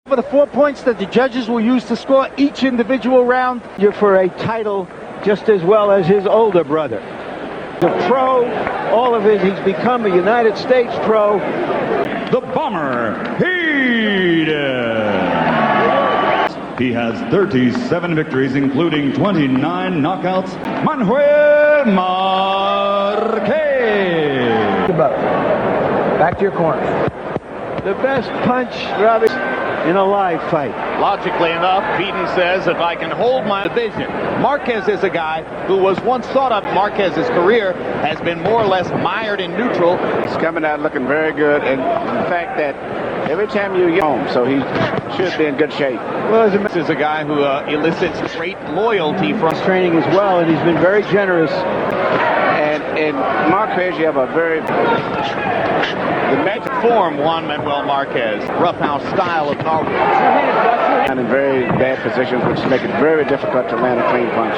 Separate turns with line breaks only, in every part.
For the 4 points that the judges will use to score each individual round, you're for a title just as well as his older brother. The pro, all of his, he's become a United States pro.
The Bomber, Peden. He has 37 victories, including 29 knockouts. Manuel Marquez.
Back to your corner.
The best punch, Robbie, in a live fight.
Logically enough, Peden says, if I can hold my division. Marquez is a guy who was once thought of. Marquez's career has been more or less mired in neutral.
He's coming out looking very good, and the fact that every time you get home, so he should be in good shape.
Well, this is a guy who elicits great loyalty from
his training as well, and he's been very generous.
And in Marquez, you have a very
the magic form, Juan Manuel Marquez. Roughhouse style of power.
And in very bad positions, which make it very difficult to land a clean punch.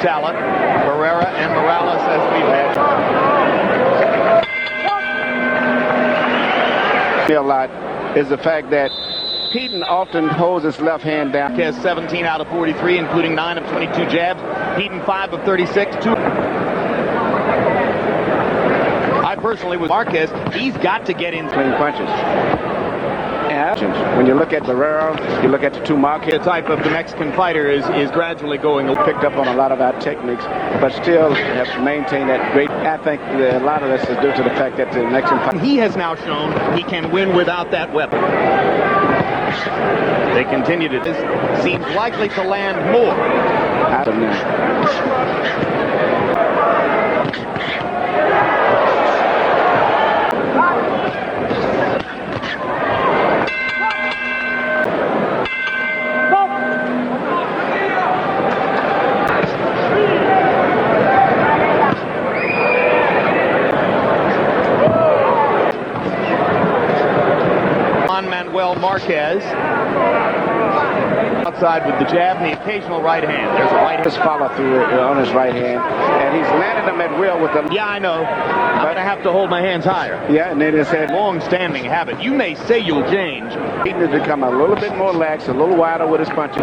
Talent, Barrera and Morales as we've had.
A lot is the fact that Peden often holds his left hand down.
Marquez 17 out of 43, including 9 of 22 jabs. Peden 5 of 36. I personally, with Marquez, he's got to get in
clean punches. And when you look at Barrera, you look at the two Marquez.
The type of the Mexican fighter is gradually going.
Picked up on a lot of our techniques, but still have to maintain that great. I think a lot of this is due to the fact that the Mexican fighter.
He has now shown he can win without that weapon. They continue to. This seems likely to land more. Juan Manuel Marquez outside with the jab and the occasional right hand. There's a right hand.
His follow through on his right hand, and he's landed them at will with them.
Yeah, I know. I'm going to have to hold my hands higher.
Yeah, and it is a
long-standing habit. You may say you'll change.
Peden has become a little bit more lax, a little wider with his punches.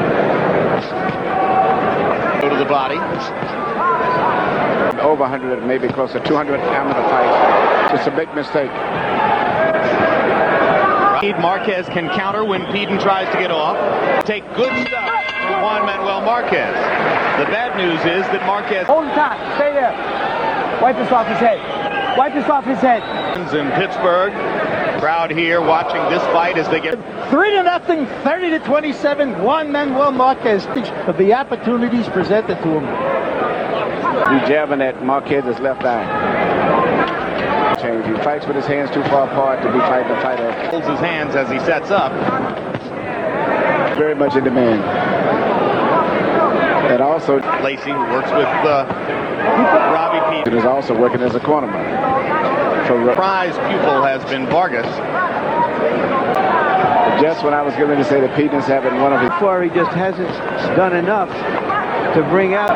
Go to the body.
Over 100, maybe close to 200 amateur fights. It's a big mistake.
Marquez can counter when Peden tries to get off. Take good stuff from Juan Manuel Marquez. The bad news is that Marquez...
Hold the time. Stay there. Wipe this off his head. Wipe this off his head.
In Pittsburgh. Crowd here watching this fight as they get...
3-0, 30-27. Juan Manuel Marquez of the opportunities presented to him.
He's jabbing at Marquez's left eye. He fights with his hands too far apart to be fighting a fighter.
Holds his hands as he sets up.
Very much in demand. And also,
Lacey works with Robbie Peden.
Is also working as a cornerman.
Prize pupil has been Vargas.
Just when I was going to say that Peden's having one of his...
Before he just hasn't done enough to bring out.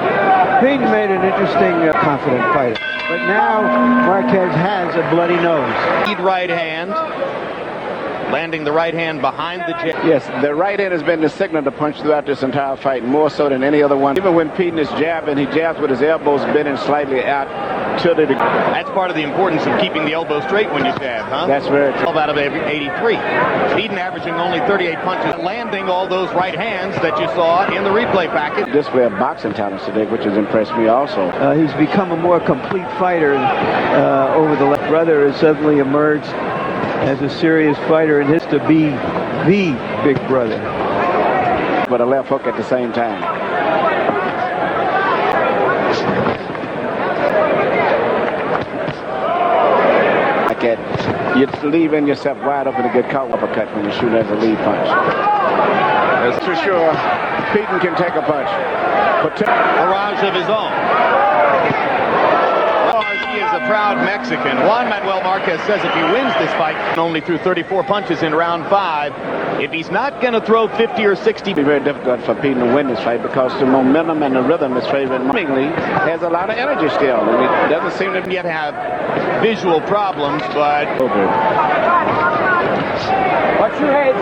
Peden made an interesting, confident fighter. But now Marquez has a bloody nose.
Lead right hand. Landing the right hand behind the jab.
Yes, the right hand has been the signal to punch throughout this entire fight, more so than any other one. Even when Peden is jabbing, he jabs with his elbows bending slightly out.
That's part of the importance of keeping the elbow straight when you jab, huh?
That's very true.
12 out of 83. Peden averaging only 38 punches, landing all those right hands that you saw in the replay package.
Display of boxing talents today, which has impressed me also.
He's become a more complete fighter over the left. Brother has suddenly emerged as a serious fighter, and his to be the big brother.
But a left hook at the same time. You're leaving yourself wide open to get caught uppercut when you shoot as a lead punch. That's for sure. Peden can take a punch.
Barrage of his own. He is a proud Mexican. Juan Manuel Marquez says if he wins this fight, only threw 34 punches in round 5. If he's not going to throw 50 or 60,
It'll be very difficult for Peden to win this fight because the momentum and the rhythm is favoring Mingley. Has a lot of energy still. And it doesn't seem to
yet have visual problems, but
Watch your head.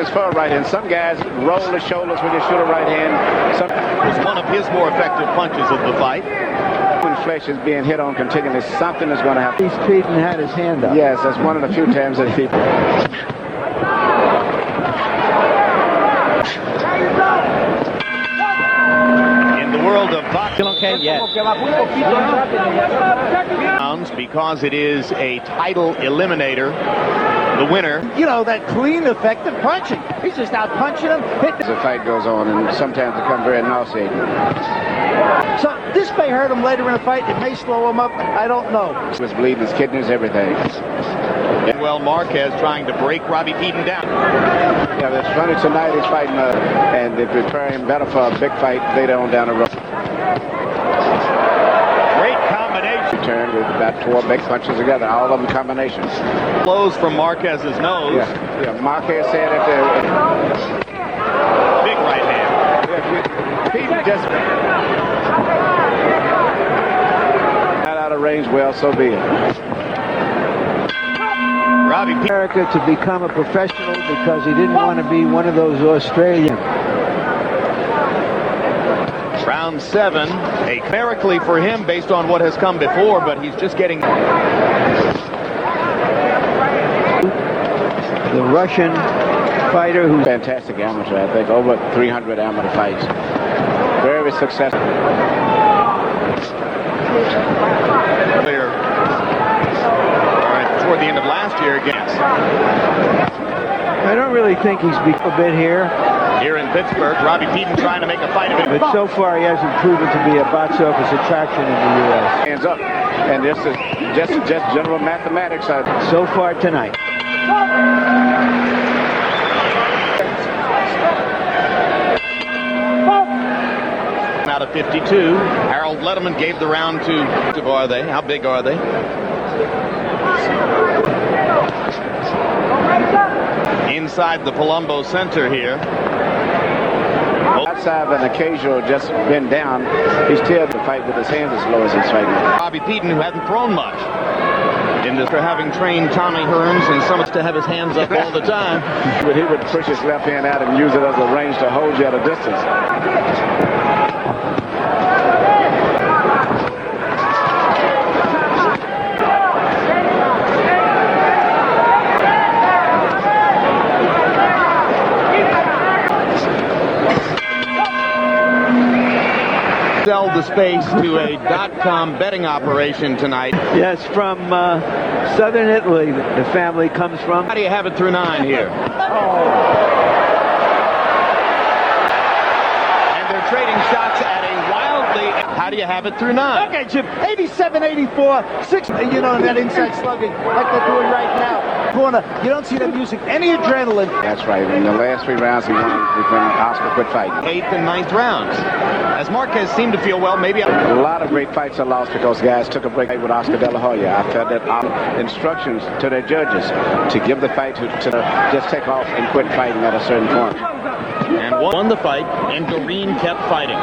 it's for a right hand. Some guys roll the shoulders when you shoot a right hand. Some
was one of his more effective punches of the fight.
when flesh is being hit on continually, something is going to happen.
He's Peden had his hand up.
Yes, that's one of the few times that people.
In the world of boxing, because it is a title eliminator, the winner.
You know, that clean, effective punching. He's just out punching him, hitting.
As the fight goes on, and sometimes it becomes very nauseating.
So this may hurt him later in the fight. It may slow him up. I don't know.
He was bleeding his kidneys, everything.
Well, Marquez trying to break Robbie Peden down.
Yeah, it's funny tonight he's fighting, and they're preparing him better for a big fight later on down the road.
Great combination.
Turned with about 4 big punches together, all of them combinations.
Blows from Marquez's nose.
Yeah, Marquez said that
Big right hand.
Peden just not out of range. Well, so be it.
Robbie Peden.
America to become a professional because he didn't want to be one of those Australian.
Round 7, numerically for him based on what has come before, but he's just getting.
The Russian fighter who
Fantastic amateur, I think. Over 300 amateur fights. Very successful.
Clear. Toward the end of last year against.
I don't really think he's a bit here.
Here in Pittsburgh, Robbie Peden trying to make a fight of it.
But so far he hasn't proven to be a box office attraction in the U.S.
Hands up. And this is just general mathematics.
So far tonight.
Out of 52. Harold Letterman gave the round to. Are they? How big are they? Inside the Palumbo Center here.
Outside of an occasional just been down, he's still to fight with his hands as low as he's fighting.
Robbie Peden, who hasn't thrown much in this, for having trained Tommy Hearns and so much to have his hands up all the time.
But he would push his left hand out and use it as a range to hold you at a distance.
Sell the space to a .com betting operation tonight.
Yes, from southern Italy the family comes from.
How do you have it through 9 here? And they're trading shots at a wildly. How do you have it through 9?
Okay, Jim, 87, 84, 6, you know, that inside slugging like they're doing right now. Corner, you don't see them using any adrenaline.
That's right. In the last 3 rounds, he won when Oscar quit fighting.
8th and 9th rounds. As Marquez seemed to feel well, maybe.
A lot of great fights are lost because guys took a break with Oscar De La Hoya. I felt that instructions to their judges to give the fight to just take off and quit fighting at a certain point.
And won the fight, and Doreen kept fighting.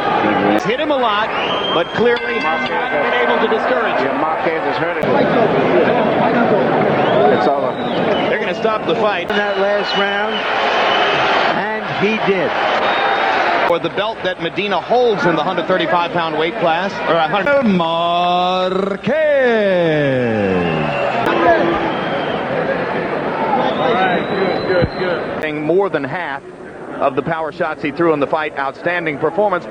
He's hit him a lot, but clearly has not been able to discourage him.
Yeah, Marquez has hurt it. It's over.
They're going to stop the fight.
In that last round, and he did.
For the belt that Medina holds in the 135-pound weight class, or 100.
Marquez.
All right, good. More than half of the power shots he threw in the fight. Outstanding performance.